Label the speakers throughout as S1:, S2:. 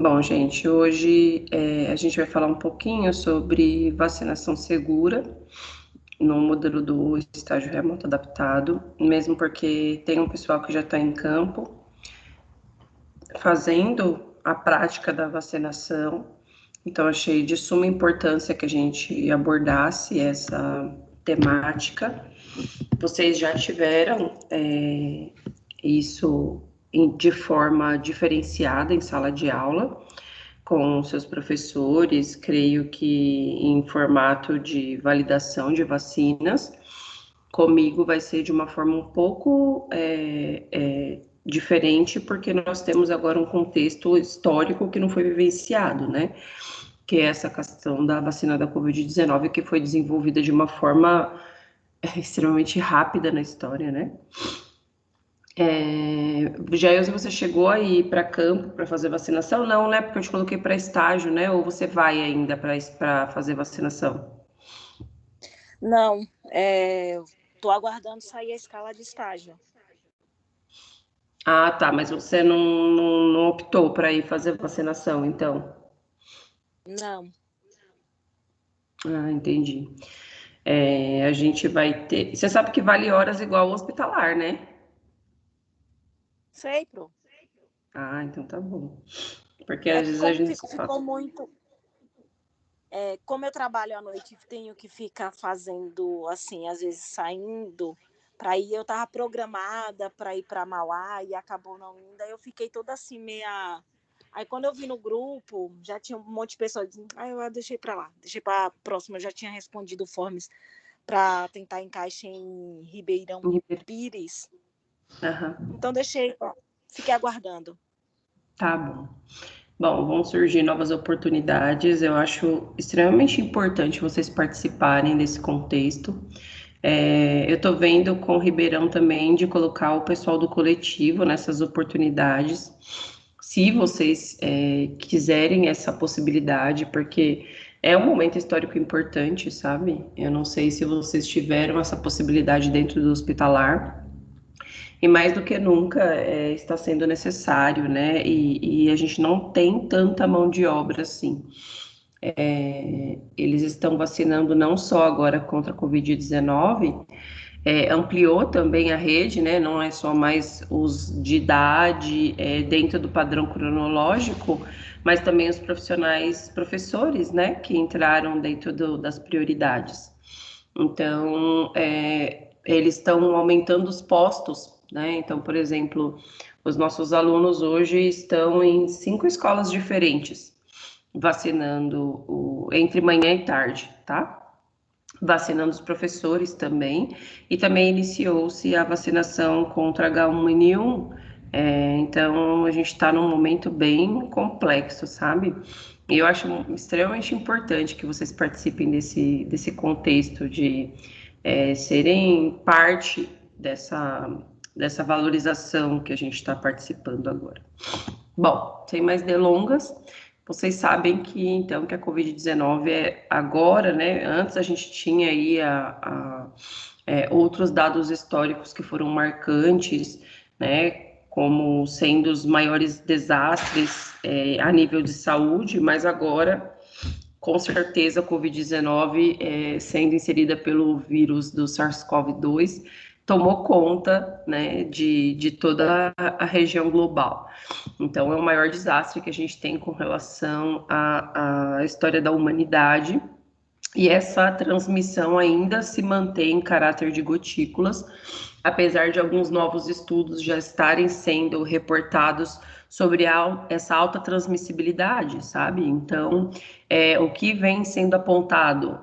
S1: Bom, gente, hoje a gente vai falar um pouquinho sobre vacinação segura no modelo do estágio remoto adaptado, mesmo porque tem um pessoal que já está em campo fazendo a prática da vacinação, então achei de suma importância que a gente abordasse essa temática. Vocês já tiveram isso de forma diferenciada em sala de aula, com seus professores, creio que em formato de validação de vacinas. Comigo vai ser de uma forma um pouco diferente, porque nós temos agora um contexto histórico que não foi vivenciado, né? Que é essa questão da vacina da Covid-19, que foi desenvolvida de uma forma extremamente rápida na história, né? Jailson, você chegou aí para campo para fazer vacinação? Não, né? Porque eu te coloquei para estágio, né? Ou você vai ainda para fazer vacinação?
S2: Não, estou aguardando sair a escala de estágio.
S1: Ah, tá, mas você não optou para ir fazer vacinação, então?
S2: Não,
S1: Ah, entendi. A gente vai ter. Você sabe que vale horas igual ao hospitalar, né?
S2: sei, Pro.
S1: Ah, então tá bom. Porque
S2: É
S1: às
S2: que
S1: vezes a
S2: como
S1: gente
S2: ficou muito. Como eu trabalho à noite, tenho que ficar fazendo, assim, às vezes saindo para ir. Eu estava programada para ir para Mauá e acabou não indo. Aí eu fiquei toda assim, meia. Aí quando eu vi no grupo, já tinha um monte de pessoas dizendo, eu deixei para lá, deixei para a próxima. Eu já tinha respondido forms para tentar encaixe em Ribeirão Pires.
S1: Aham,
S2: Então deixei, ó, fiquei aguardando.
S1: tá bom. Bom, vão surgir novas oportunidades. Eu acho extremamente importante vocês participarem desse contexto. Eu estou vendo com o Ribeirão também de colocar o pessoal do coletivo nessas oportunidades, se vocês quiserem essa possibilidade, porque é um momento histórico importante, sabe? Eu não sei se vocês tiveram essa possibilidade dentro do hospitalar, e mais do que nunca está sendo necessário, né? E a gente não tem tanta mão de obra assim. Eles estão vacinando não só agora contra a Covid-19, ampliou também a rede, né? Não é só mais os de idade dentro do padrão cronológico, mas também os profissionais, professores, né? Que entraram dentro das prioridades. Então, eles estão aumentando os postos, né? Então, por exemplo, os nossos alunos hoje estão em 5 escolas diferentes, vacinando entre manhã e tarde, tá? Vacinando os professores também, e também iniciou-se a vacinação contra H1N1, então a gente está num momento bem complexo, sabe? E eu acho extremamente importante que vocês participem desse contexto de serem parte dessa valorização que a gente está participando agora. Bom, sem mais delongas, vocês sabem que então que a Covid-19 é agora, né? Antes a gente tinha aí outros dados históricos que foram marcantes, né? Como sendo os maiores desastres a nível de saúde, mas agora, com certeza, a Covid-19 sendo inserida pelo vírus do SARS-CoV-2 tomou conta, né, de toda a região global. Então, é o maior desastre que a gente tem com relação à história da humanidade. E essa transmissão ainda se mantém em caráter de gotículas, apesar de alguns novos estudos já estarem sendo reportados sobre essa alta transmissibilidade, sabe? Então, o que vem sendo apontado,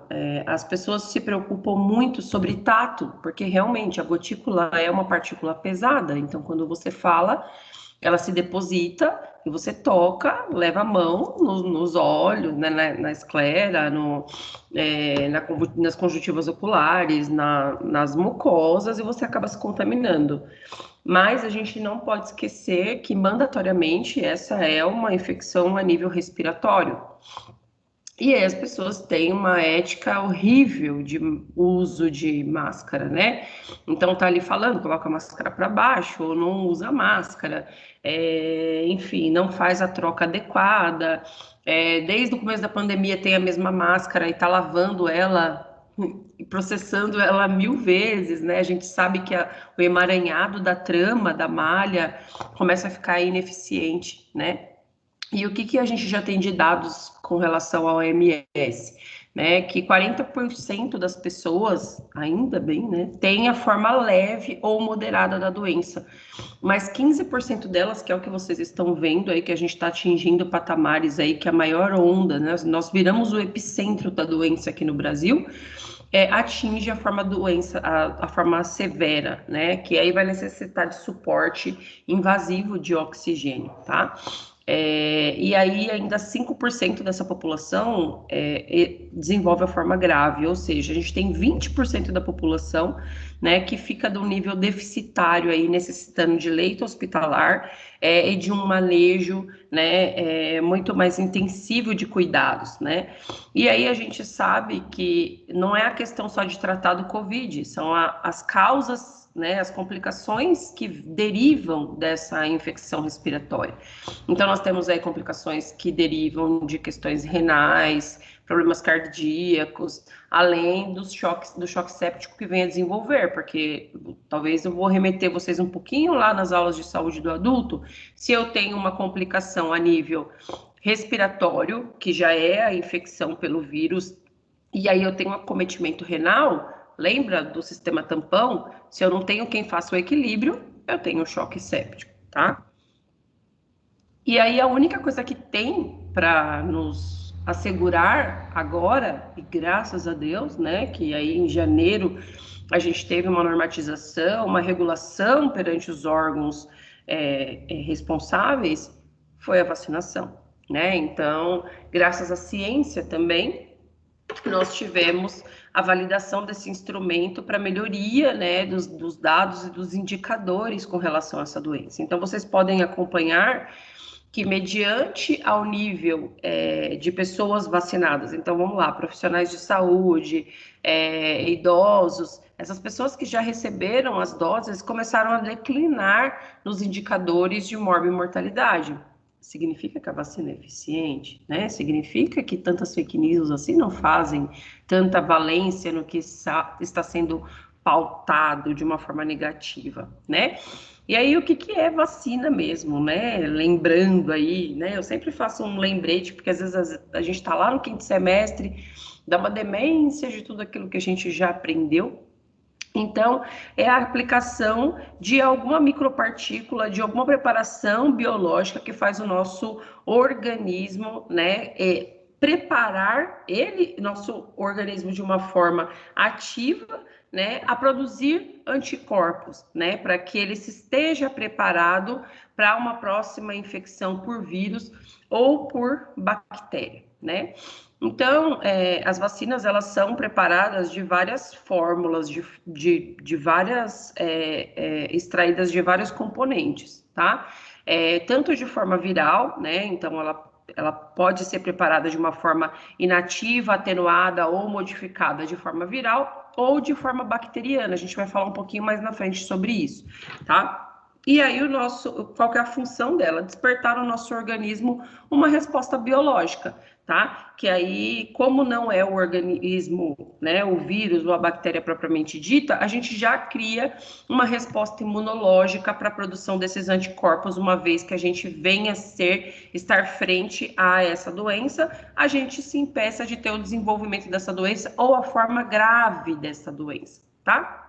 S1: as pessoas se preocupam muito sobre tato, porque realmente a gotícula é uma partícula pesada, então quando você fala, ela se deposita e você toca, leva a mão nos olhos, né, na esclera, nas conjuntivas oculares, nas mucosas, e você acaba se contaminando. Mas a gente não pode esquecer que, mandatoriamente, essa é uma infecção a nível respiratório. E aí as pessoas têm uma ética horrível de uso de máscara, né? Então tá ali falando, coloca a máscara para baixo ou não usa máscara, enfim, não faz a troca adequada. Desde o começo da pandemia tem a mesma máscara e tá lavando ela e processando ela 1000 vezes, né? A gente sabe que o emaranhado da trama, da malha, começa a ficar ineficiente, né? E o que, que a gente já tem de dados com relação ao OMS? Né, que 40% das pessoas, ainda bem, né, tem a forma leve ou moderada da doença, mas 15% delas, que é o que vocês estão vendo aí, que a gente está atingindo patamares aí, que é a maior onda, né, nós viramos o epicentro da doença aqui no Brasil, atinge a forma doença, a forma severa, né, que aí vai necessitar de suporte invasivo de oxigênio, tá? E aí ainda 5% dessa população desenvolve a forma grave, ou seja, a gente tem 20% da população, né, que fica do nível deficitário aí, necessitando de leito hospitalar e de um manejo, né, muito mais intensivo de cuidados, né? E aí a gente sabe que não é a questão só de tratar do Covid, são as causas, né, as complicações que derivam dessa infecção respiratória. Então, nós temos aí complicações que derivam de questões renais, problemas cardíacos, além do choque séptico que vem a desenvolver, porque talvez eu vou remeter vocês um pouquinho lá nas aulas de saúde do adulto, se eu tenho uma complicação a nível respiratório, que já é a infecção pelo vírus, e aí eu tenho um acometimento renal, lembra do sistema tampão? Se eu não tenho quem faça o equilíbrio, eu tenho um choque séptico, tá? E aí a única coisa que tem para nos assegurar agora, e graças a Deus, né, que aí em janeiro a gente teve uma normatização, uma regulação perante os órgãos responsáveis, foi a vacinação, né? Então, graças à ciência também, nós tivemos a validação desse instrumento para melhoria, né, dos dados e dos indicadores com relação a essa doença. Então, vocês podem acompanhar que mediante ao nível de pessoas vacinadas, então vamos lá, profissionais de saúde, idosos, essas pessoas que já receberam as doses começaram a declinar nos indicadores de mortalidade. Significa que a vacina é eficiente, né? Significa que tantas fake news assim não fazem tanta valência no que está sendo pautado de uma forma negativa, né? E aí, o que, que é vacina mesmo, né? Lembrando aí, né? Eu sempre faço um lembrete, porque às vezes a gente está lá no quinto semestre, dá uma demência de tudo aquilo que a gente já aprendeu. Então, é a aplicação de alguma micropartícula, de alguma preparação biológica que faz o nosso organismo, né, preparar nosso organismo de uma forma ativa, né, a produzir anticorpos, né, para que ele se esteja preparado para uma próxima infecção por vírus ou por bactéria, né? Então, as vacinas, elas são preparadas de várias fórmulas, de várias, extraídas de vários componentes, tá? Tanto de forma viral, né? Então, ela pode ser preparada de uma forma inativa, atenuada ou modificada de forma viral ou de forma bacteriana. A gente vai falar um pouquinho mais na frente sobre isso, tá? E aí qual que é a função dela? Despertar no nosso organismo uma resposta biológica, tá? Que aí, como não é o organismo, né, o vírus ou a bactéria propriamente dita, a gente já cria uma resposta imunológica para a produção desses anticorpos, uma vez que a gente venha estar frente a essa doença, a gente se impeça de ter o desenvolvimento dessa doença ou a forma grave dessa doença, tá?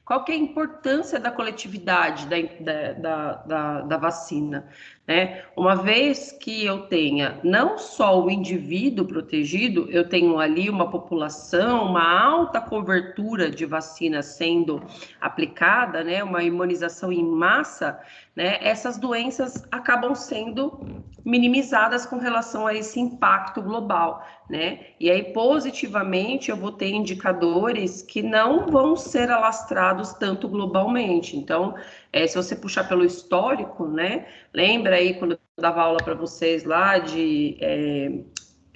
S1: Qual que é a importância da coletividade da vacina? Né? Uma vez que eu tenha não só o indivíduo protegido, eu tenho ali uma população, uma alta cobertura de vacina sendo aplicada, né? Uma imunização em massa, né? Essas doenças acabam sendo minimizadas com relação a esse impacto global, né? E aí, positivamente, eu vou ter indicadores que não vão ser alastrados tanto globalmente. Então, se você puxar pelo histórico, né? Lembra aí quando eu dava aula para vocês lá de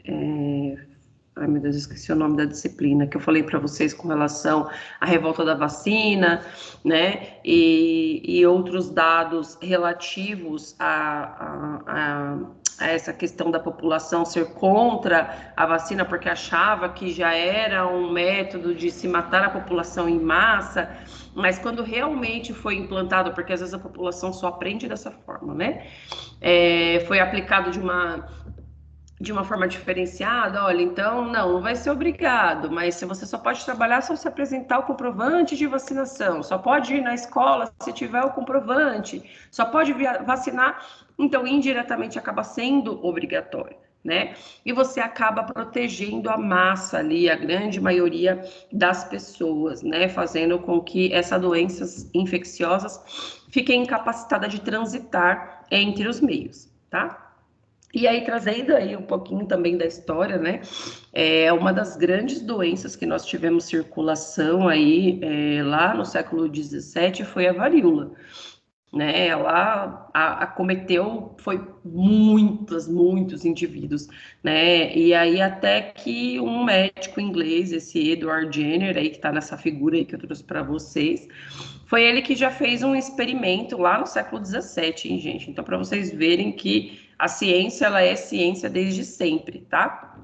S1: Ai, meu Deus, esqueci o nome da disciplina que eu falei para vocês com relação à revolta da vacina, né? E outros dados relativos a essa questão da população ser contra a vacina, porque achava que já era um método de se matar a população em massa, mas quando realmente foi implantado, porque às vezes a população só aprende dessa forma, né? Foi aplicado de uma forma diferenciada, olha, então não vai ser obrigado, mas se você só pode trabalhar se você apresentar o comprovante de vacinação, só pode ir na escola se tiver o comprovante, só pode vacinar, então indiretamente acaba sendo obrigatório, né? E você acaba protegendo a massa ali, a grande maioria das pessoas, né? Fazendo com que essas doenças infecciosas fiquem incapacitadas de transitar entre os meios, tá? E aí, trazendo aí um pouquinho também da história, né? Uma das grandes doenças que nós tivemos circulação aí lá no século XVII foi a varíola, né? Ela acometeu, foi muitos indivíduos, né? E aí até que um médico inglês, esse Edward Jenner, aí que está nessa figura aí que eu trouxe para vocês, foi ele que já fez um experimento lá no século XVII, hein, gente? Então, para vocês verem que a ciência, ela é ciência desde sempre, tá?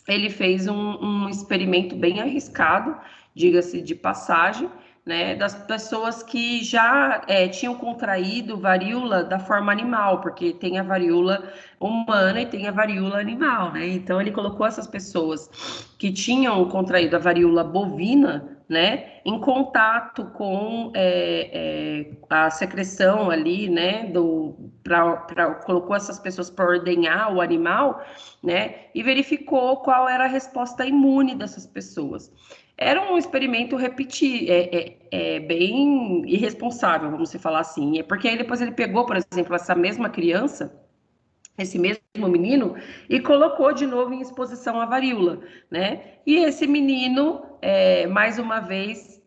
S1: Ele fez um experimento bem arriscado, diga-se de passagem, né, das pessoas que já tinham contraído varíola da forma animal, porque tem a varíola humana e tem a varíola animal, né? Então ele colocou essas pessoas que tinham contraído a varíola bovina, né, em contato com a secreção ali, né, colocou essas pessoas para ordenhar o animal, né, e verificou qual era a resposta imune dessas pessoas. Era um experimento bem irresponsável, vamos falar assim, porque aí depois ele pegou, por exemplo, essa mesma criança, esse mesmo menino, e colocou de novo em exposição à varíola, né? E esse menino, mais uma vez,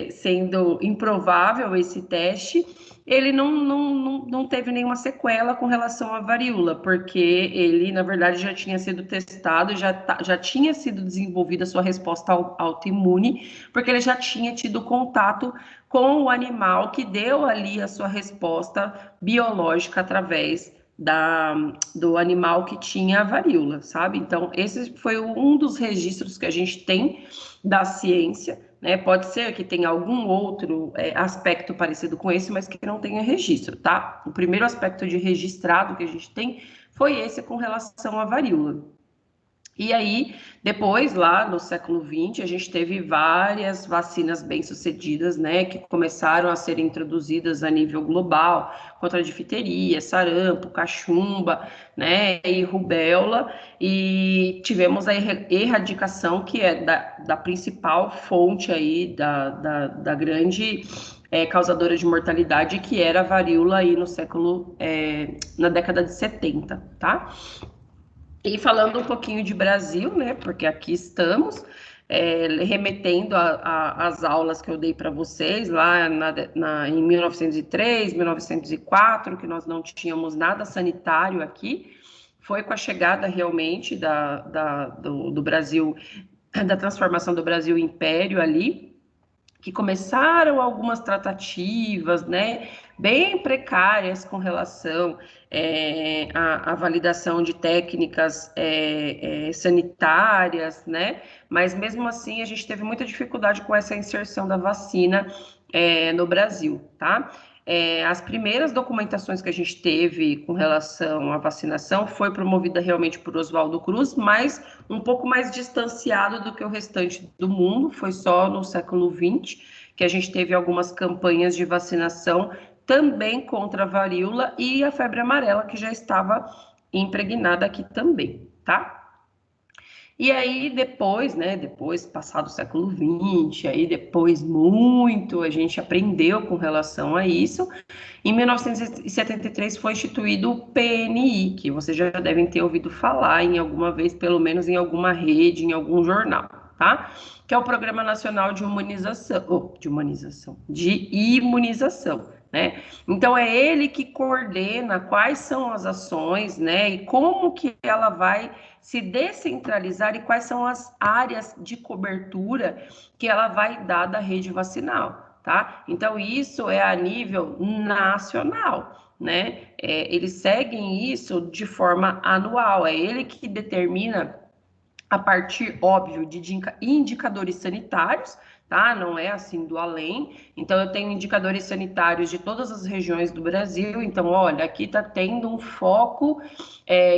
S1: sendo improvável esse teste, ele não teve nenhuma sequela com relação à varíola, porque ele, na verdade, já tinha sido testado, já tinha sido desenvolvida a sua resposta autoimune, porque ele já tinha tido contato com o animal que deu ali a sua resposta biológica através do animal que tinha a varíola, sabe? Então, esse foi um dos registros que a gente tem da ciência, né? Pode ser que tenha algum outro aspecto parecido com esse, mas que não tenha registro, tá? O primeiro aspecto de registrado que a gente tem foi esse com relação à varíola. E aí, depois, lá no século XX, a gente teve várias vacinas bem-sucedidas, né, que começaram a ser introduzidas a nível global, contra a difteria, sarampo, cachumba, né, e rubéola, e tivemos a erradicação, que é da principal fonte aí, da grande causadora de mortalidade, que era a varíola aí no na década de 70, tá? E falando um pouquinho de Brasil, né, porque aqui estamos, remetendo às aulas que eu dei para vocês lá em 1903, 1904, que nós não tínhamos nada sanitário aqui, foi com a chegada realmente do Brasil, da transformação do Brasil em Império ali, que começaram algumas tratativas, né, bem precárias com relação à validação de técnicas sanitárias, né, mas mesmo assim a gente teve muita dificuldade com essa inserção da vacina no Brasil, tá? As primeiras documentações que a gente teve com relação à vacinação foi promovida realmente por Oswaldo Cruz, mas um pouco mais distanciado do que o restante do mundo, foi só no século XX que a gente teve algumas campanhas de vacinação também contra a varíola e a febre amarela, que já estava impregnada aqui também, tá? E aí depois, né, passado o século XX, aí depois muito a gente aprendeu com relação a isso. Em 1973 foi instituído o PNI, que vocês já devem ter ouvido falar em alguma vez, pelo menos em alguma rede, em algum jornal, tá? Que é o Programa Nacional de Imunização, de imunização, né? Então, é ele que coordena quais são as ações, né? E como que ela vai se descentralizar e quais são as áreas de cobertura que ela vai dar da rede vacinal, tá? Então, isso é a nível nacional, né? Eles seguem isso de forma anual, é ele que determina a partir, óbvio, de indicadores sanitários, tá? Não é assim do além. Então, eu tenho indicadores sanitários de todas as regiões do Brasil. Então, olha, aqui está tendo um foco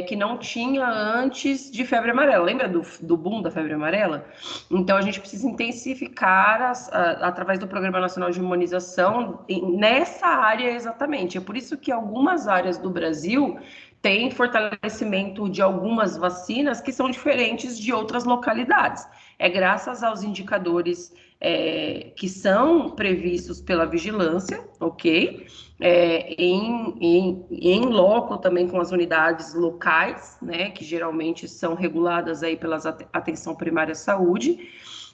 S1: que não tinha antes de febre amarela. Lembra do boom da febre amarela? Então, a gente precisa intensificar através do Programa Nacional de Imunização nessa área exatamente. É por isso que algumas áreas do Brasil tem fortalecimento de algumas vacinas que são diferentes de outras localidades. É graças aos indicadores que são previstos pela vigilância, ok? Em loco também com as unidades locais, né, que geralmente são reguladas aí pela atenção primária à saúde,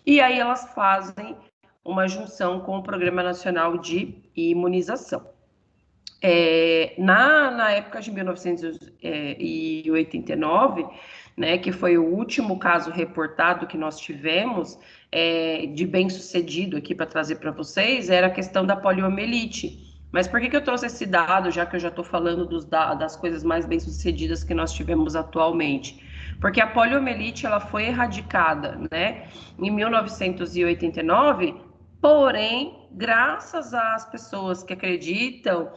S1: e aí elas fazem uma junção com o Programa Nacional de Imunização. Na época de 1989, né, que foi o último caso reportado que nós tivemos de bem-sucedido aqui para trazer para vocês, era a questão da poliomielite. Mas por que eu trouxe esse dado, já que eu já estou falando das coisas mais bem-sucedidas que nós tivemos atualmente? Porque a poliomielite ela foi erradicada, né, em 1989, porém, graças às pessoas que acreditam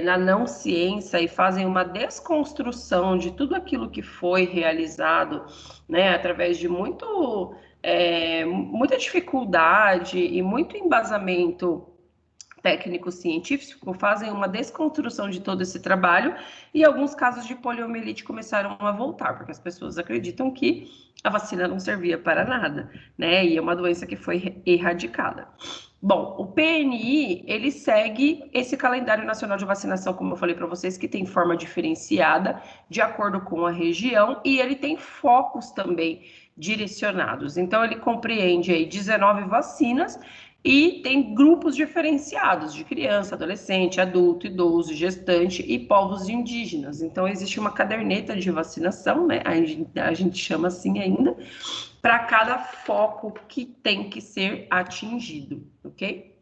S1: na não ciência e fazem uma desconstrução de tudo aquilo que foi realizado, né, através de muita dificuldade e muito embasamento técnico-científico, fazem uma desconstrução de todo esse trabalho e alguns casos de poliomielite começaram a voltar, porque as pessoas acreditam que a vacina não servia para nada, né, e é uma doença que foi erradicada. Bom, o PNI, ele segue esse calendário nacional de vacinação, como eu falei para vocês, que tem forma diferenciada de acordo com a região e ele tem focos também direcionados. Então, ele compreende aí 19 vacinas e tem grupos diferenciados de criança, adolescente, adulto, idoso, gestante e povos indígenas. Então, existe uma caderneta de vacinação, né? A gente chama assim ainda, para cada foco que tem que ser atingido, ok?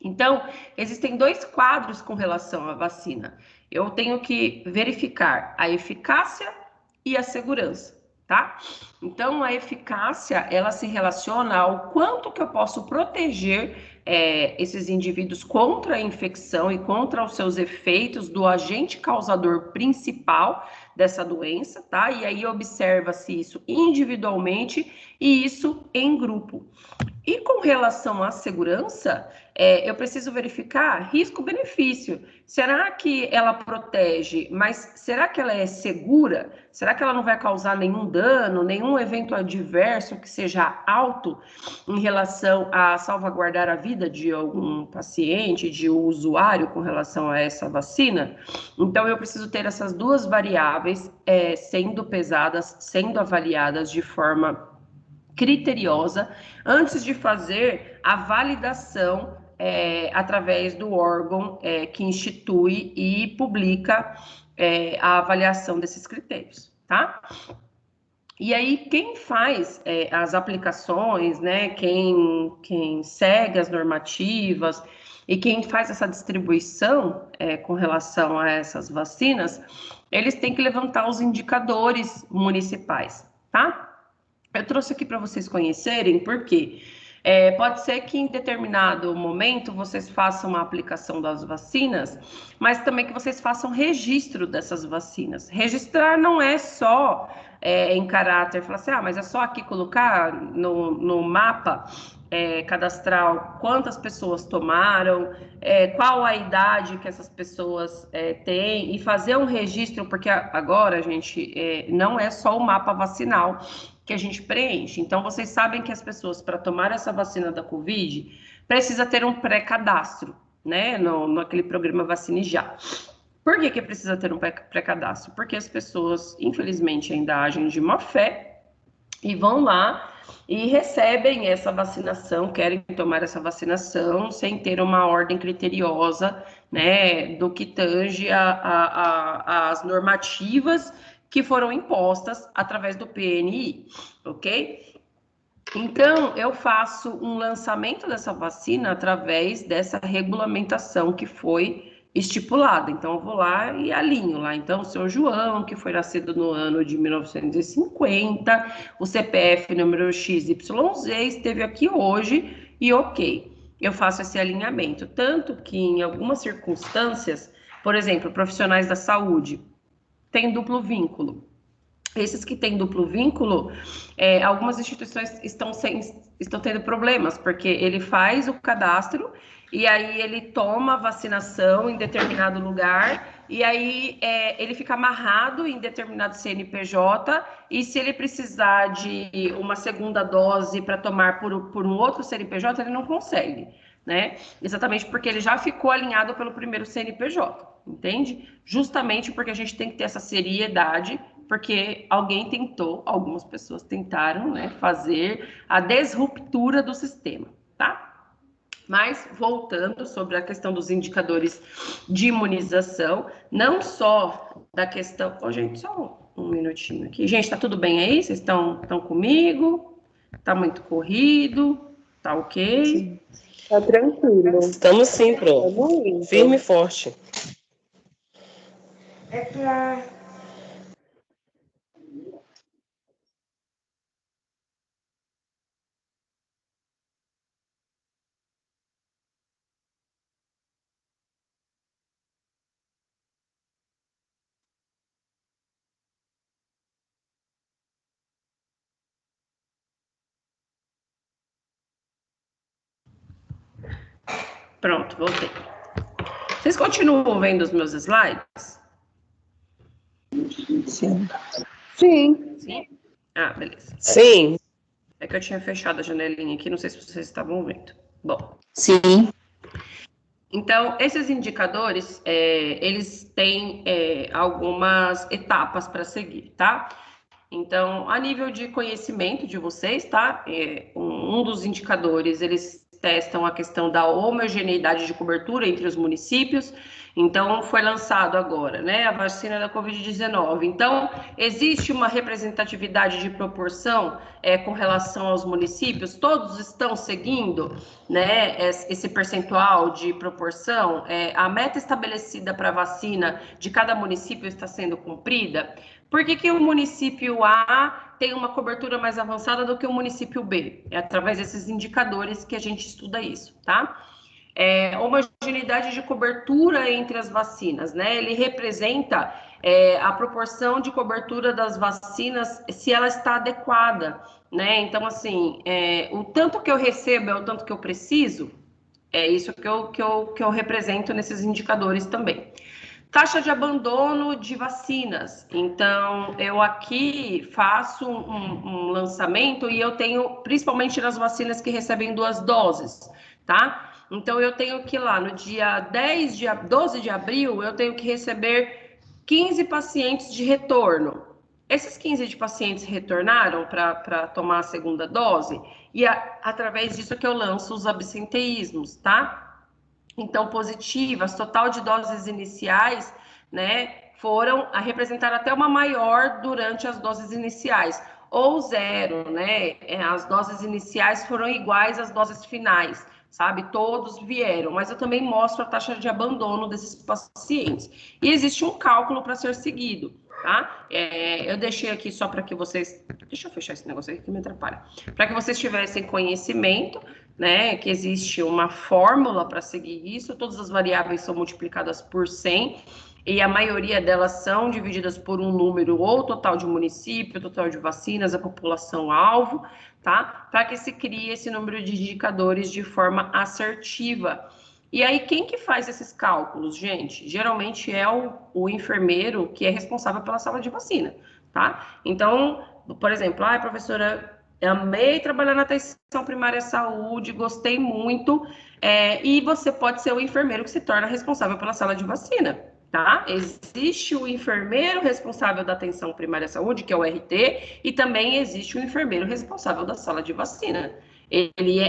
S1: Então, existem dois quadros com relação à vacina. Eu tenho que verificar a eficácia e a segurança, tá? Então, a eficácia, ela se relaciona ao quanto que eu posso proteger esses indivíduos contra a infecção e contra os seus efeitos do agente causador principal dessa doença, tá? E aí observa-se isso individualmente e isso em grupo. E com relação à segurança, eu preciso verificar risco-benefício. Será que ela protege, mas será que ela é segura? Será que ela não vai causar nenhum dano, nenhum evento adverso que seja alto em relação a salvaguardar a vida de algum paciente, de um usuário com relação a essa vacina? Então, eu preciso ter essas duas variáveis sendo pesadas, sendo avaliadas de forma criteriosa antes de fazer a validação através do órgão que institui e publica a avaliação desses critérios, tá? E aí, quem faz as aplicações, né, quem segue as normativas e quem faz essa distribuição com relação a essas vacinas, eles têm que levantar os indicadores municipais, tá? Eu trouxe aqui para vocês conhecerem, porque pode ser que em determinado momento vocês façam uma aplicação das vacinas, mas também que vocês façam registro dessas vacinas. Registrar não é só em caráter, falar assim, mas é só aqui colocar no mapa cadastral quantas pessoas tomaram, qual a idade que essas pessoas têm, e fazer um registro, porque agora, gente, não é só o mapa vacinal que a gente preenche. Então, vocês sabem que as pessoas, para tomar essa vacina da Covid, precisa ter um pré-cadastro, né, naquele programa Vacine Já. Por que precisa ter um pré-cadastro? Porque as pessoas, infelizmente, ainda agem de má fé e vão lá e recebem essa vacinação, querem tomar essa vacinação sem ter uma ordem criteriosa, né, do que tange as normativas que foram impostas através do PNI, ok? Então, eu faço um lançamento dessa vacina através dessa regulamentação que foi estipulada. Então, eu vou lá e alinho lá. Então, o seu João, que foi nascido no ano de 1950, o CPF número XYZ, esteve aqui hoje e ok. Eu faço esse alinhamento. Tanto que, em algumas circunstâncias, por exemplo, profissionais da saúde têm duplo vínculo. Esses que têm duplo vínculo, algumas instituições estão tendo problemas, porque ele faz o cadastro e aí ele toma a vacinação em determinado lugar e aí ele fica amarrado em determinado CNPJ e se ele precisar de uma segunda dose para tomar por um outro CNPJ, ele não consegue, né? Exatamente porque ele já ficou alinhado pelo primeiro CNPJ, entende? Justamente porque a gente tem que ter essa seriedade, porque algumas pessoas tentaram, né, fazer a disruptura do sistema, tá? Mas, voltando sobre a questão dos indicadores de imunização, não só da questão... gente, só um minutinho aqui. Gente, tá tudo bem aí? Vocês estão comigo? Tá muito corrido? Tá ok?
S3: Sim. Tá tranquilo.
S4: Estamos sim, Pro. Firme e forte.
S3: É pra...
S1: Pronto, voltei. Vocês continuam vendo os meus slides?
S3: Sim. Sim.
S1: Sim? Ah, beleza.
S4: Sim.
S1: É que eu tinha fechado a janelinha aqui, não sei se vocês estavam vendo. Bom.
S3: Sim.
S1: Então, esses indicadores, eles têm algumas etapas para seguir, tá? Então, a nível de conhecimento de vocês, tá? Um dos indicadores, eles testam a questão da homogeneidade de cobertura entre os municípios. Então, foi lançado agora, né, a vacina da Covid-19. Então, existe uma representatividade de proporção com relação aos municípios? Todos estão seguindo, né, esse percentual de proporção? A meta estabelecida para a vacina de cada município está sendo cumprida? Por que o município A tem uma cobertura mais avançada do que o município B? É através desses indicadores que a gente estuda isso, tá? Homogeneidade de cobertura entre as vacinas, né? Ele representa a proporção de cobertura das vacinas, se ela está adequada, né? Então, assim, o tanto que eu recebo é o tanto que eu preciso, é isso que eu represento nesses indicadores também. Taxa de abandono de vacinas. Então, eu aqui faço um lançamento e eu tenho, principalmente nas vacinas que recebem 2 doses, tá? Então, eu tenho que lá no dia 12 de abril, eu tenho que receber 15 pacientes de retorno. Esses 15 de pacientes retornaram para tomar a segunda dose e através disso que eu lanço os absenteísmos, tá? Então, positivas, total de doses iniciais, né, foram a representar até uma maior durante as doses iniciais, ou zero, né, as doses iniciais foram iguais às doses finais, sabe, todos vieram, mas eu também mostro a taxa de abandono desses pacientes. E existe um cálculo para ser seguido, tá? Eu deixei aqui só para que vocês... Deixa eu fechar esse negócio aqui que me atrapalha. Para que vocês tivessem conhecimento, né, que existe uma fórmula para seguir isso, todas as variáveis são multiplicadas por 100 e a maioria delas são divididas por um número ou total de município, total de vacinas, a população-alvo, tá? Para que se crie esse número de indicadores de forma assertiva. E aí, quem que faz esses cálculos, gente? Geralmente é o enfermeiro que é responsável pela sala de vacina, tá? Então, por exemplo, professora, eu amei trabalhar na atenção primária à saúde, gostei muito, e você pode ser o enfermeiro que se torna responsável pela sala de vacina, tá? Existe o enfermeiro responsável da atenção primária à saúde, que é o RT, e também existe o enfermeiro responsável da sala de vacina. Ele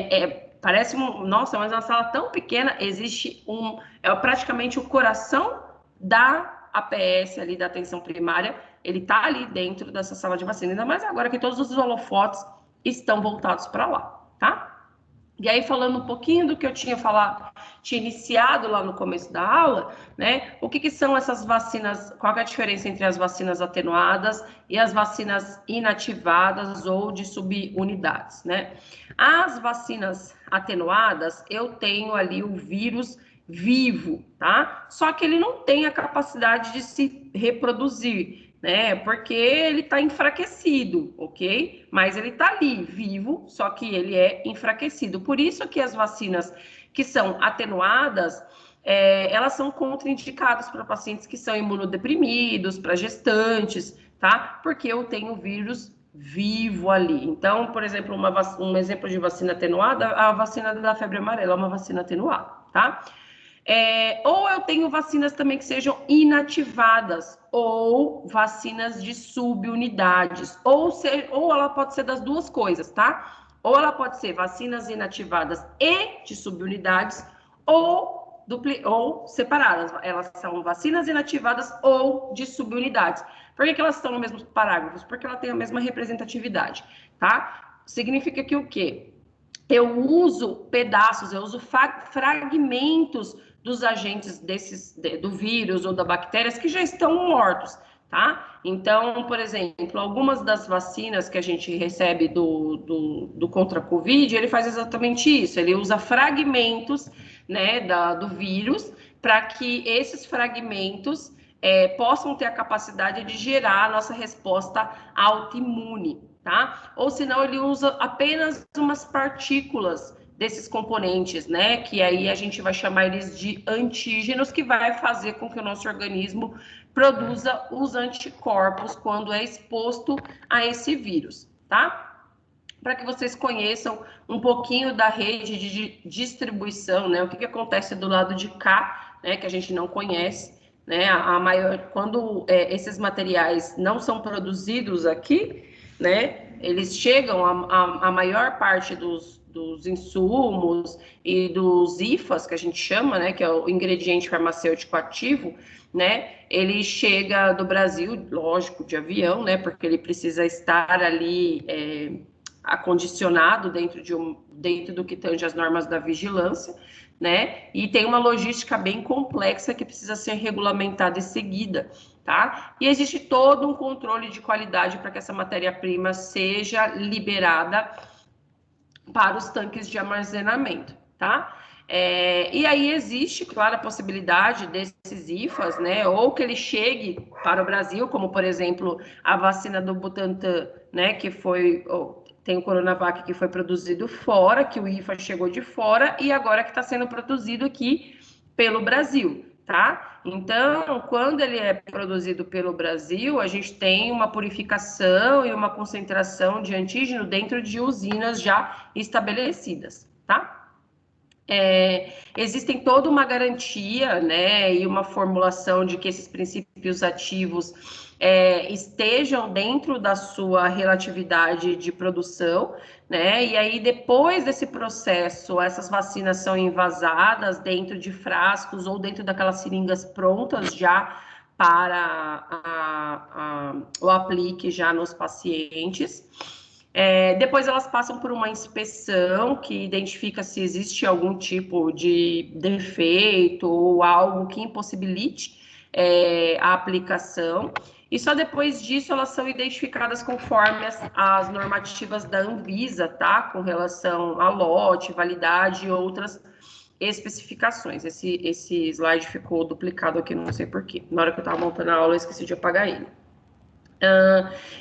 S1: parece nossa, mas é uma sala tão pequena, existe praticamente o coração da APS ali, da atenção primária, ele tá ali dentro dessa sala de vacina, ainda mais agora que todos os holofotes estão voltados para lá, tá? E aí, falando um pouquinho do que eu tinha iniciado lá no começo da aula, né? O que são essas vacinas, qual é a diferença entre as vacinas atenuadas e as vacinas inativadas ou de subunidades, né? As vacinas atenuadas, eu tenho ali o vírus vivo, tá? Só que ele não tem a capacidade de se reproduzir, né? Porque ele está enfraquecido, ok? Mas ele está ali, vivo, só que ele é enfraquecido. Por isso que as vacinas que são atenuadas, elas são contraindicadas para pacientes que são imunodeprimidos, para gestantes, tá? Porque eu tenho o vírus vivo ali. Então, por exemplo, um exemplo de vacina atenuada, a vacina da febre amarela é uma vacina atenuada, tá? Ou eu tenho vacinas também que sejam inativadas, ou vacinas de subunidades, ou ela pode ser das duas coisas, tá? Ou ela pode ser vacinas inativadas e de subunidades, ou separadas. Elas são vacinas inativadas ou de subunidades. Por que elas estão nos mesmos parágrafos? Porque ela tem a mesma representatividade, tá? Significa que o quê? Eu uso pedaços, eu uso fragmentos dos agentes do vírus ou da bactérias que já estão mortos, tá? Então, por exemplo, algumas das vacinas que a gente recebe do contra a Covid, ele faz exatamente isso, ele usa fragmentos, né, do vírus, para que esses fragmentos possam ter a capacidade de gerar a nossa resposta autoimune, tá? Ou senão ele usa apenas umas partículas desses componentes, né? Que aí a gente vai chamar eles de antígenos, que vai fazer com que o nosso organismo produza os anticorpos quando é exposto a esse vírus, tá? Para que vocês conheçam um pouquinho da rede de distribuição, né? O que acontece do lado de cá, né? Que a gente não conhece, né? Quando esses materiais não são produzidos aqui, né? Eles chegam a maior parte dos insumos e dos IFAs, que a gente chama, né, que é o ingrediente farmacêutico ativo, né, ele chega do Brasil, lógico, de avião, né, porque ele precisa estar ali acondicionado dentro do que tange as normas da vigilância, né, e tem uma logística bem complexa que precisa ser regulamentada e seguida, tá? E existe todo um controle de qualidade para que essa matéria-prima seja liberada para os tanques de armazenamento, tá? E aí existe, claro, a possibilidade desses IFAs, né, ou que ele chegue para o Brasil, como, por exemplo, a vacina do Butantan, né, que tem o Coronavac que foi produzido fora, que o IFA chegou de fora, e agora que está sendo produzido aqui pelo Brasil, tá? Então, quando ele é produzido pelo Brasil, a gente tem uma purificação e uma concentração de antígeno dentro de usinas já estabelecidas, tá? Existem toda uma garantia, né, e uma formulação de que esses princípios ativos estejam dentro da sua relatividade de produção, né, e aí depois desse processo, essas vacinas são envasadas dentro de frascos ou dentro daquelas seringas prontas já para o aplique já nos pacientes. Depois elas passam por uma inspeção que identifica se existe algum tipo de defeito ou algo que impossibilite a aplicação. E só depois disso elas são identificadas conforme as normativas da Anvisa, tá? Com relação a lote, validade e outras especificações. Esse slide ficou duplicado aqui, não sei porquê. Na hora que eu estava montando a aula, eu esqueci de apagar ele.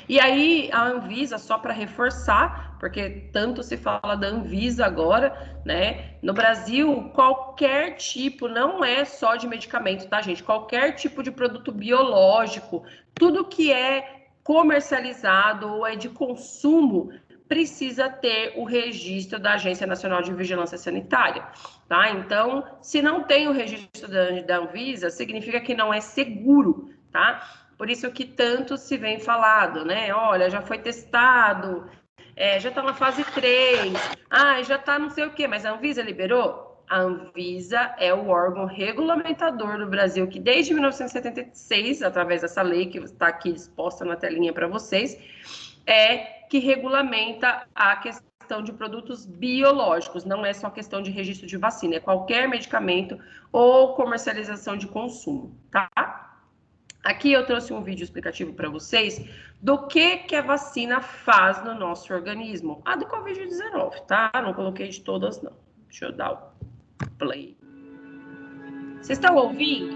S1: E aí a Anvisa, só para reforçar, porque tanto se fala da Anvisa agora, né? No Brasil, qualquer tipo, não é só de medicamento, tá, gente? Qualquer tipo de produto biológico, tudo que é comercializado ou é de consumo, precisa ter o registro da Agência Nacional de Vigilância Sanitária. tá? Então, se não tem o registro da Anvisa, significa que não é seguro, tá? Por isso que tanto se vem falado, né? Olha, já foi testado, já está na fase 3, já está não sei o quê, mas a Anvisa liberou? A Anvisa é o órgão regulamentador do Brasil, que desde 1976, através dessa lei que está aqui exposta na telinha para vocês, que regulamenta a questão de produtos biológicos, não é só questão de registro de vacina, é qualquer medicamento ou comercialização de consumo, tá? Aqui eu trouxe um vídeo explicativo para vocês do que a vacina faz no nosso organismo. Do Covid-19, tá? Não coloquei de todas, não. Deixa eu dar o play. Vocês estão ouvindo?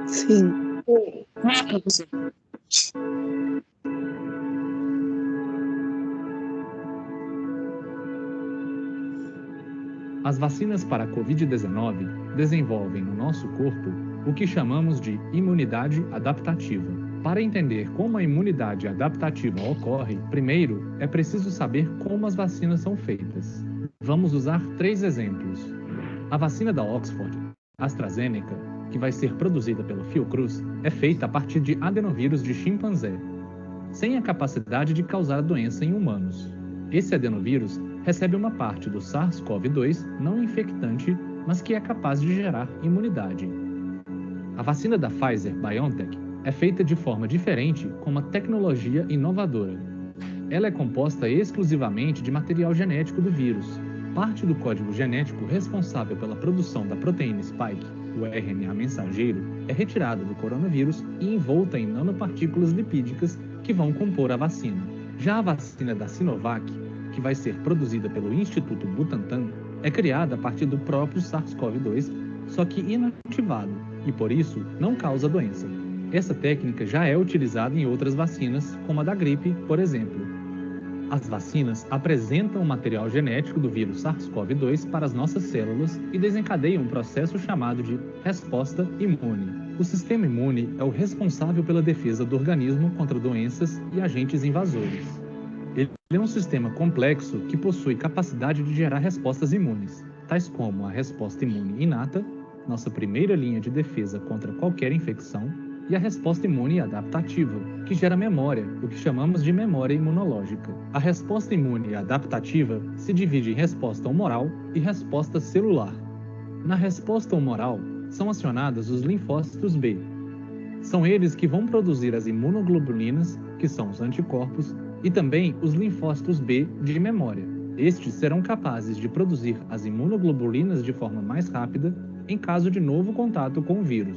S3: Sim.
S5: As vacinas para a Covid-19 desenvolvem no nosso corpo o que chamamos de imunidade adaptativa. Para entender como a imunidade adaptativa ocorre, primeiro é preciso saber como as vacinas são feitas. Vamos usar 3 exemplos. A vacina da Oxford, AstraZeneca, que vai ser produzida pela Fiocruz, é feita a partir de adenovírus de chimpanzé, sem a capacidade de causar a doença em humanos. Esse adenovírus recebe uma parte do SARS-CoV-2 não infectante, mas que é capaz de gerar imunidade. A vacina da Pfizer-BioNTech é feita de forma diferente com uma tecnologia inovadora. Ela é composta exclusivamente de material genético do vírus. Parte do código genético responsável pela produção da proteína spike, o RNA mensageiro, é retirada do coronavírus e envolta em nanopartículas lipídicas que vão compor a vacina. Já a vacina da Sinovac, que vai ser produzida pelo Instituto Butantan, é criada a partir do próprio SARS-CoV-2, só que inativado, e por isso não causa doença. Essa técnica já é utilizada em outras vacinas, como a da gripe, por exemplo. As vacinas apresentam o material genético do vírus SARS-CoV-2 para as nossas células e desencadeiam um processo chamado de resposta imune. O sistema imune é o responsável pela defesa do organismo contra doenças e agentes invasores. Ele é um sistema complexo que possui capacidade de gerar respostas imunes, tais como a resposta imune inata, nossa primeira linha de defesa contra qualquer infecção, e a resposta imune adaptativa, que gera memória, o que chamamos de memória imunológica. A resposta imune adaptativa se divide em resposta humoral e resposta celular. Na resposta humoral, são acionados os linfócitos B. São eles que vão produzir as imunoglobulinas, que são os anticorpos, e também os linfócitos B de memória. Estes serão capazes de produzir as imunoglobulinas de forma mais rápida em caso de novo contato com o vírus.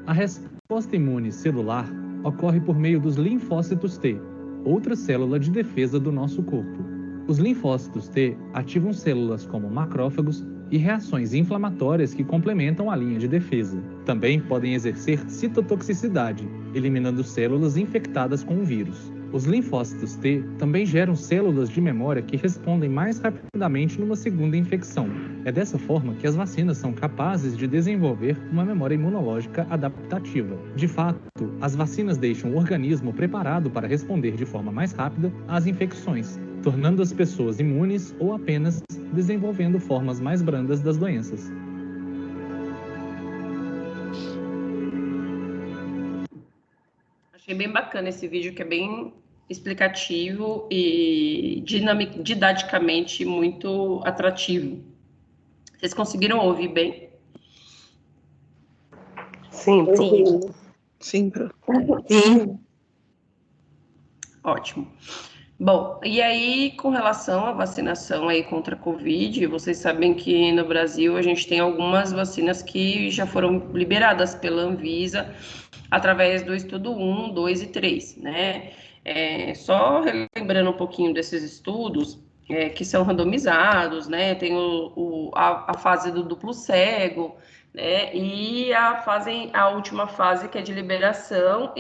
S5: A resposta imune celular ocorre por meio dos linfócitos T, outra célula de defesa do nosso corpo. Os linfócitos T ativam células como macrófagos e reações inflamatórias que complementam a linha de defesa. Também podem exercer citotoxicidade, eliminando células infectadas com o vírus. Os linfócitos T também geram células de memória que respondem mais rapidamente numa segunda infecção. É dessa forma que as vacinas são capazes de desenvolver uma memória imunológica adaptativa. De fato, as vacinas deixam o organismo preparado para responder de forma mais rápida às infecções, tornando as pessoas imunes ou apenas desenvolvendo formas mais brandas das doenças.
S1: Achei bem bacana esse vídeo, que é bem explicativo e didaticamente muito atrativo. Vocês conseguiram ouvir bem?
S4: Sim.
S3: Sim.
S4: Sim.
S1: Ótimo. Bom, e aí, com relação à vacinação aí contra a Covid, vocês sabem que no Brasil a gente tem algumas vacinas que já foram liberadas pela Anvisa através do estudo 1, 2 e 3, né? Só relembrando um pouquinho desses estudos, que são randomizados, né? Tem a fase do duplo cego, né? E a última fase, que é de liberação,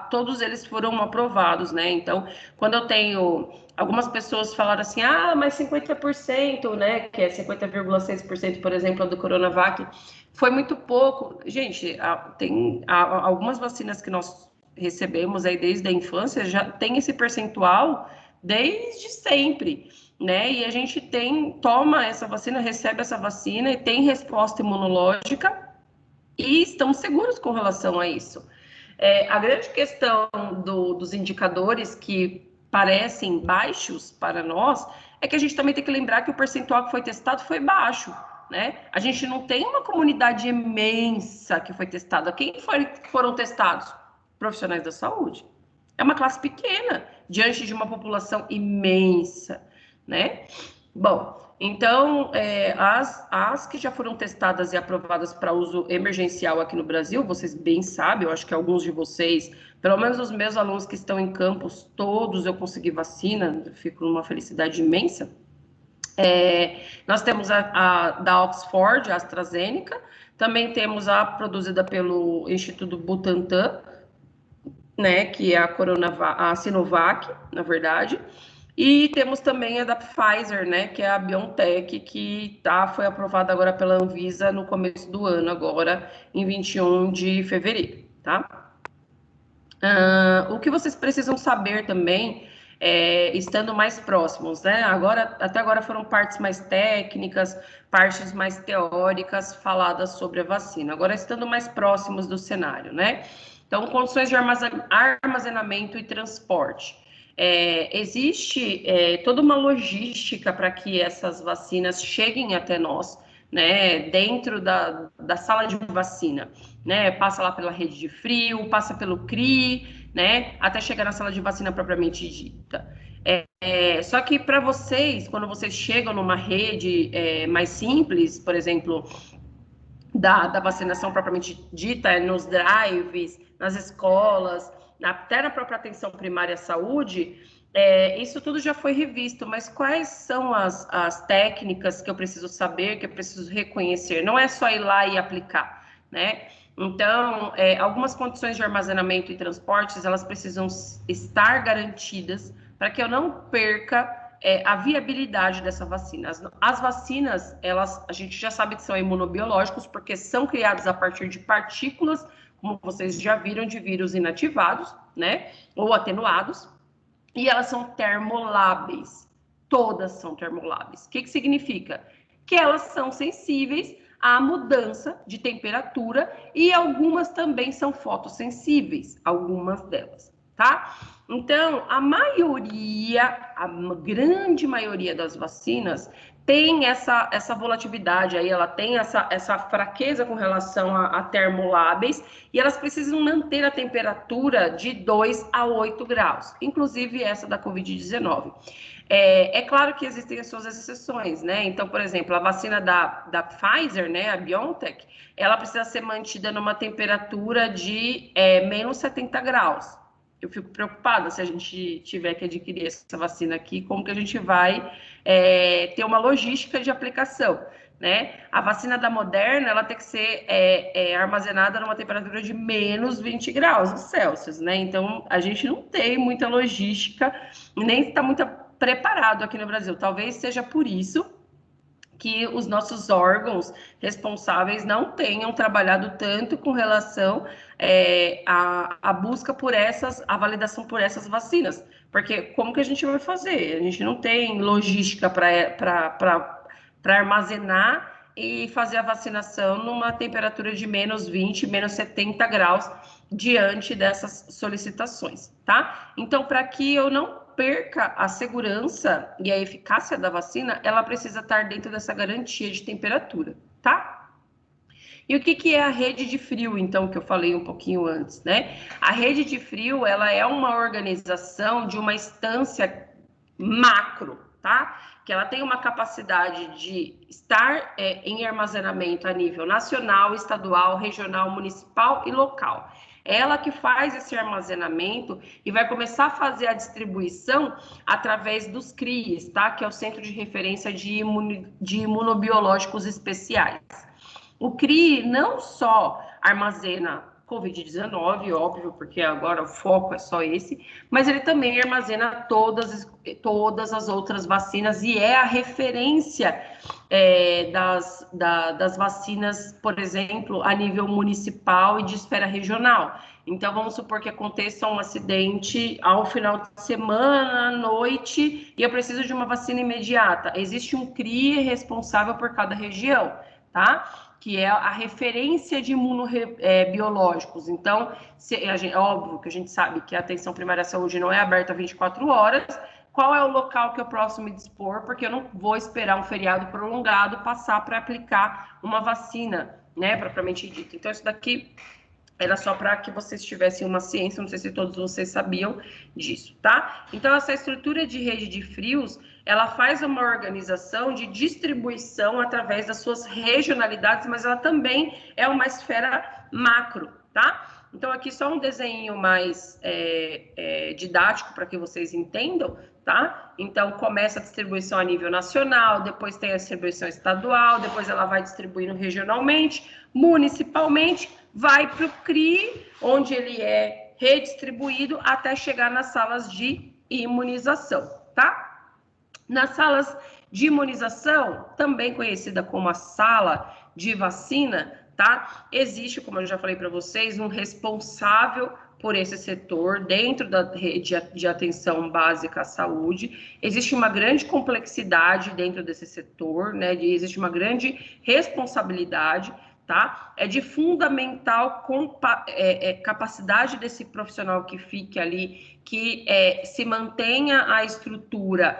S1: todos eles foram aprovados, né? Então, quando eu tenho algumas pessoas falaram assim, mas 50%, né? Que é 50,6%, por exemplo, do Coronavac, foi muito pouco. Gente, tem algumas vacinas que nós recebemos aí desde a infância, já tem esse percentual desde sempre. né? E a gente toma essa vacina, recebe essa vacina e tem resposta imunológica e estamos seguros com relação a isso. A grande questão dos indicadores que parecem baixos para nós é que a gente também tem que lembrar que o percentual que foi testado foi baixo, né? A gente não tem uma comunidade imensa que foi testada. Quem foram testados? Profissionais da saúde. É uma classe pequena diante de uma população imensa, né? Bom, então, as que já foram testadas e aprovadas para uso emergencial aqui no Brasil, vocês bem sabem, eu acho que alguns de vocês, pelo menos os meus alunos que estão em campus, todos eu consegui vacina, fico numa felicidade imensa. Nós temos a da Oxford, a AstraZeneca, também temos a produzida pelo Instituto Butantan, né, que é a Sinovac, na verdade, e temos também a da Pfizer, né, que é a BioNTech, que foi aprovada agora pela Anvisa no começo do ano, agora em 21 de fevereiro, tá? O que vocês precisam saber também, estando mais próximos, né? Até agora foram partes mais técnicas, partes mais teóricas faladas sobre a vacina. Agora, estando mais próximos do cenário, né? Então, condições de armazenamento e transporte. Existe toda uma logística para que essas vacinas cheguem até nós, né, dentro da sala de vacina, né, passa lá pela rede de frio, passa pelo CRI, né, até chegar na sala de vacina propriamente dita. Só que para vocês, quando vocês chegam numa rede mais simples, por exemplo, da vacinação propriamente dita, nos drives, nas escolas, até na própria atenção primária à saúde, isso tudo já foi revisto, mas quais são as técnicas que eu preciso saber, que eu preciso reconhecer? Não é só ir lá e aplicar, né? Então, algumas condições de armazenamento e transportes, elas precisam estar garantidas para que eu não perca a viabilidade dessa vacina. As vacinas, a gente já sabe que são imunobiológicos, porque são criadas a partir de partículas, como vocês já viram, de vírus inativados, né, ou atenuados, e elas são termoláveis. Todas são termoláveis. O que significa? Que elas são sensíveis à mudança de temperatura e algumas também são fotossensíveis, algumas delas, tá? Então, a grande maioria das vacinas tem essa volatilidade aí, ela tem essa fraqueza com relação a termoláveis e elas precisam manter a temperatura de 2 a 8 graus, inclusive essa da Covid-19. Claro que existem as suas exceções, né? Então, por exemplo, a vacina da Pfizer, né, a BioNTech, ela precisa ser mantida numa temperatura de menos 70 graus. Eu fico preocupada se a gente tiver que adquirir essa vacina aqui, como que a gente vai ter uma logística de aplicação, né? A vacina da Moderna, ela tem que ser armazenada numa temperatura de menos 20 graus Celsius, né? Então, a gente não tem muita logística, nem está muito preparado aqui no Brasil. Talvez seja por isso que os nossos órgãos responsáveis não tenham trabalhado tanto com relação à busca por a validação por essas vacinas. Porque como que a gente vai fazer? A gente não tem logística para armazenar e fazer a vacinação numa temperatura de menos 20, menos 70 graus diante dessas solicitações, tá? Então, para que eu não perca a segurança e a eficácia da vacina, ela precisa estar dentro dessa garantia de temperatura, tá? E o que é a rede de frio, então, que eu falei um pouquinho antes, né? A rede de frio, ela é uma organização de uma instância macro, tá? Que ela tem uma capacidade de estar em armazenamento a nível nacional, estadual, regional, municipal e local. Ela que faz esse armazenamento e vai começar a fazer a distribuição através dos CRIs, tá? Que é o Centro de Referência de Imunobiológicos Especiais. O CRI não só armazena Covid-19, óbvio, porque agora o foco é só esse, mas ele também armazena todas as outras vacinas e é a referência das vacinas, por exemplo, a nível municipal e de esfera regional. Então, vamos supor que aconteça um acidente ao final de semana, à noite, e eu preciso de uma vacina imediata. Existe um CRIE responsável por cada região, tá? Que é a referência de imunobiológicos. Então, óbvio que a gente sabe que a atenção primária à saúde não é aberta 24 horas, qual é o local que eu posso me dispor, porque eu não vou esperar um feriado prolongado passar para aplicar uma vacina, né, propriamente dita. Então, isso daqui era só para que vocês tivessem uma ciência, não sei se todos vocês sabiam disso, tá? Então, essa estrutura de rede de frios, ela faz uma organização de distribuição através das suas regionalidades, mas ela também é uma esfera macro, tá? Então, aqui só um desenho mais didático para que vocês entendam, tá? Então, começa a distribuição a nível nacional, depois tem a distribuição estadual, depois ela vai distribuindo regionalmente, municipalmente, vai para o CRI, onde ele é redistribuído até chegar nas salas de imunização, tá? Nas salas de imunização, também conhecida como a sala de vacina, tá? Existe, como eu já falei para vocês, um responsável por esse setor dentro da rede de atenção básica à saúde. Existe uma grande complexidade dentro desse setor, né? Existe uma grande responsabilidade, tá? É de fundamental capacidade desse profissional que fique ali, que se mantenha a estrutura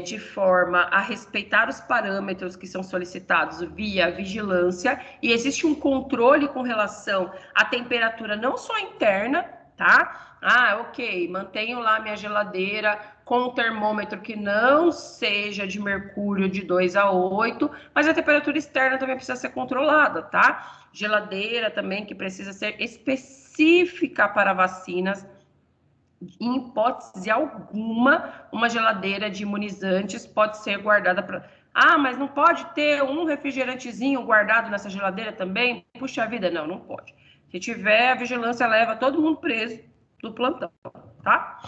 S1: de forma a respeitar os parâmetros que são solicitados via vigilância, e existe um controle com relação à temperatura não só interna, tá? Ah, ok, mantenho lá minha geladeira com um termômetro que não seja de mercúrio de 2 a 8, mas a temperatura externa também precisa ser controlada, tá? Geladeira também que precisa ser específica para vacinas. Em hipótese alguma, uma geladeira de imunizantes pode ser guardada para... Ah, mas não pode ter um refrigerantezinho guardado nessa geladeira também? Puxa vida, não pode. Se tiver, a vigilância leva todo mundo preso do plantão, tá?